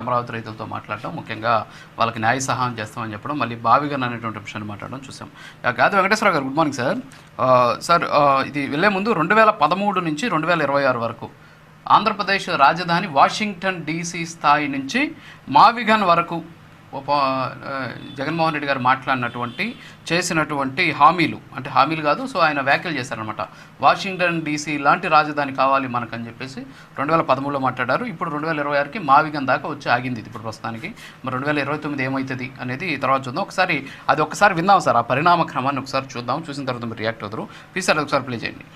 అమరావతి రైతులతో మాట్లాడటం, ముఖ్యంగా వాళ్ళకి న్యాయ సహాయం చేస్తామని చెప్పడం, మళ్ళీ బావిగన్ అనేటువంటి విషయాన్ని మాట్లాడడం చూసాం. గాది వెంకటేశ్వర గారు, గుడ్ మార్నింగ్ సార్. సార్, ఇది వెళ్ళే ముందు 2013 నుంచి 2026 వరకు ఆంధ్రప్రదేశ్ రాజధాని వాషింగ్టన్ డీసీ స్థాయి నుంచి మావిగన్ వరకు జగన్మోహన్ రెడ్డి గారు మాట్లాడినటువంటి చేసినటువంటి హామీలు, అంటే హామీలు కాదు, సో ఆయన వ్యాఖ్యలు చేశారనమాట. వాషింగ్టన్ డీసీ లాంటి రాజధాని కావాలి మనకని చెప్పేసి 2013లో మాట్లాడారు. ఇప్పుడు 2026కి మావిగన్ దాకా వచ్చి ఆగింది ఇప్పుడు ప్రస్తుతానికి. మరి 2029 ఏమవుతుంది అనేది తర్వాత చూద్దాం. ఒకసారి విందాం సార్, ఆ పరిణామ క్రమాన్ని ఒకసారి చూద్దాం. చూసిన తర్వాత మీరు రియాక్ట్ అవుతారు. ప్లీజ్ సార్, ఒకసారి ప్లే చేయండి.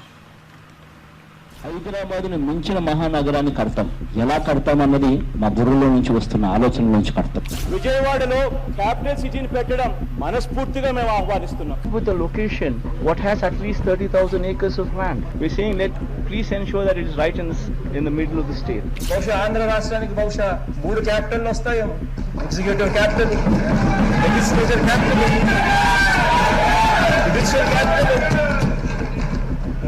హైదరాబాద్ను మించిన మహానగరాన్ని కడతాం. ఎలా కడతాం అన్నది మా బుర్రలో నుంచి వస్తున్న ఆలోచన నుంచి కడతాం. విజయవాడలో క్యాపిటల్ సిటీని పెట్టడం మనస్ఫూర్తిగా మేము ఆహ్వానిస్తున్నాం. With the location, what has at least 30,000 acres of land, we're saying please ensure that it is right in the middle of the state. బహుశా ఆంధ్ర రాష్ట్రానికి బహుశా 3 క్యాపిటల్ వస్తాయేమో. Executive capital, legislature capital, judicial capital,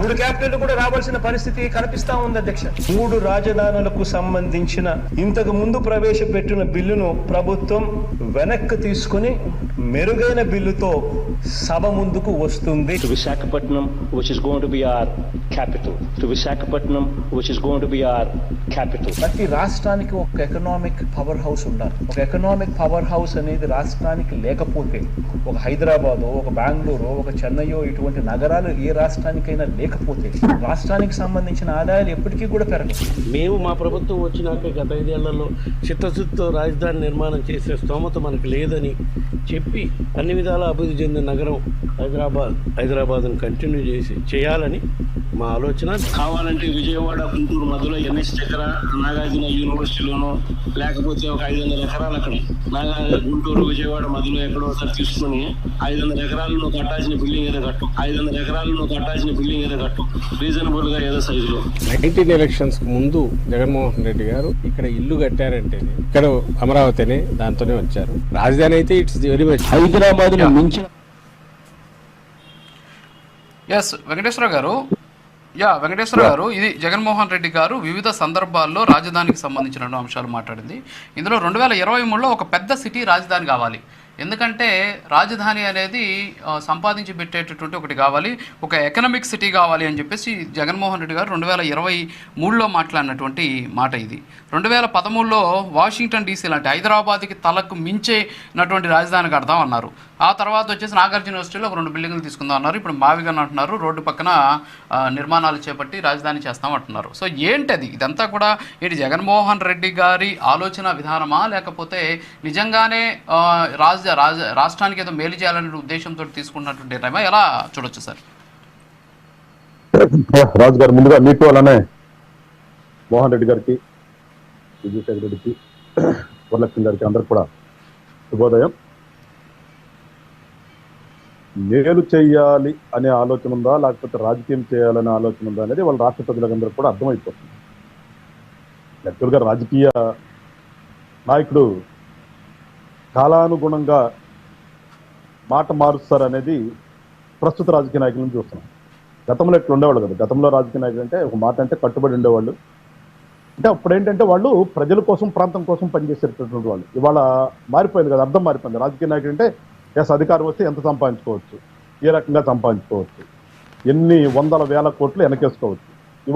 3 capital కూడా రావాల్సిన పరిస్థితి కనిపిస్తా ఉంది అధ్యక్ష. 3 రాజధానులకు సంబంధించిన ఇంతకు ముందు ప్రవేశపెట్టిన బిల్లును ప్రభుత్వం వెనక్కి తీసుకుని మెరుగైన బిల్లుతో సభ ముందుకు వస్తుంది. To Visakhapatnam, which is going to be our capital. To Visakhapatnam, which is going to be our capital. ప్రతి రాష్ట్రానికి ఒక ఎకనామిక్ పవర్ హౌస్ ఉండాలి. ఒక ఎకనామిక్ పవర్ హౌస్ అనేది రాష్ట్రానికి లేకపోతే, ఒక హైదరాబాదో, ఒక బెంగళూరు, ఒక చెన్నైయో, ఇటువంటి నగరాలు ఏ రాష్ట్రానికైనా లేకపోతే రాష్ట్రానికి సంబంధించిన ఆదాయాలు ఎప్పటికీ కూడా పెరగవు. మేము మా ప్రభుత్వం వచ్చినాక గత 5 ఏళ్లలో చిత్తశుద్ధితో రాజధాని నిర్మాణం చేసే స్తోమత మనకు లేదని చెప్పి అన్ని విధాల అభివృద్ధి చెందిన నగరం హైదరాబాద్ను కంటిన్యూ చేయాలని మా ఆలోచన. కావాలంటే విజయవాడ గుంటూరు మధ్యలో ఎన్ఎస్ దగ్గర నాగార్జున యూనివర్సిటీలోనో, లేకపోతే ఒక 500 ఎకరాలు అక్కడ గుంటూరు విజయవాడ మధ్యలో ఎక్కడో ఒకసారి తీసుకుని 500 ఎకరాలు నువ్వు కట్టాల్సిన బిల్డింగ్ ఏదో కట్టు, 500 ఎకరాలు నువ్వు కట్టాల్సిన బిల్డింగ్ ఏదో కట్టు, రీజనబుల్ గా ఏదో సైజులో. 19 ఎలక్షన్స్ ముందు జగన్మోహన్ రెడ్డి గారు ఇక్కడ ఇల్లు కట్టారంటే ఇక్కడ అమరావతినే దాంతోనే వచ్చారు. రాజధాని అయితే ఇట్స్ వెరీ మచ్ హైదరాబాద్ మించిన. ఎస్ వెంకటేశ్వర గారు, ఇది జగన్మోహన్ రెడ్డి గారు వివిధ సందర్భాల్లో రాజధానికి సంబంధించిన అంశాలు మాట్లాడింది. ఇందులో 2023లో ఒక పెద్ద సిటీ రాజధాని కావాలి. ఎందుకంటే రాజధాని అనేది సంపాదించి పెట్టేటటువంటి ఒకటి కావాలి, ఒక ఎకనామిక్ సిటీ కావాలి అని చెప్పేసి జగన్మోహన్ రెడ్డి గారు 2023లో మాట్లాడినటువంటి మాట ఇది. 2013లో వాషింగ్టన్ డీసీ లాంటి హైదరాబాద్కి తలకు మించేనటువంటి రాజధాని కడదాం అన్నారు. ఆ తర్వాత వచ్చేసి నాగార్జున యూనివర్సిటీలో ఒక 2 బిల్డింగ్లు తీసుకుందాం అన్నారు. ఇప్పుడు మావిగన్ అంటున్నారు, రోడ్డు పక్కన నిర్మాణాలు చేపట్టి రాజధాని చేస్తామంటున్నారు. సో ఏంటది ఇదంతా కూడా? ఏంటి జగన్మోహన్ రెడ్డి గారి ఆలోచన విధానమా, లేకపోతే నిజంగానే రాష్ట్రానికి ఏదో మేలు చేయాలనే ఉద్దేశంతో తీసుకున్నటువంటి నిర్ణయమా? ఎలా చూడొచ్చు సార్? రాజు గారు, ముందుగా మీకు అలానే మోహన్ రెడ్డి గారికి, విజయశేఖర రెడ్డికి, వరలక్ష్మి గారికి అందరికి కూడా శుభోదయం. మేలు చేయాలి అనే ఆలోచన ఉందా, లేకపోతే రాజకీయం చేయాలనే ఆలోచన ఉందా అనేది వాళ్ళ రాష్ట్ర ప్రజలందరికీ కూడా అర్థమైపోతుంది. యాక్చువల్గా రాజకీయ నాయకుడు కాలానుగుణంగా మాట మారుస్తారనేది ప్రస్తుత రాజకీయ నాయకులను చూస్తున్నాం. గతంలో ఇట్లా ఉండేవాళ్ళు కదా. గతంలో రాజకీయ నాయకులు అంటే ఒక మాట అంటే కట్టుబడి ఉండేవాళ్ళు. అంటే అప్పుడు ఏంటంటే వాళ్ళు ప్రజల కోసం, ప్రాంతం కోసం పనిచేసేటటువంటి వాళ్ళు. ఇవాళ మారిపోయింది కదా, అర్థం మారిపోయింది. రాజకీయ నాయకుడు అంటే అధికారం వస్తే ఎంత సంపాదించుకోవచ్చు, ఏ రకంగా సంపాదించుకోవచ్చు, ఎన్ని వందల వేల కోట్లు వెనకేసుకోవచ్చు.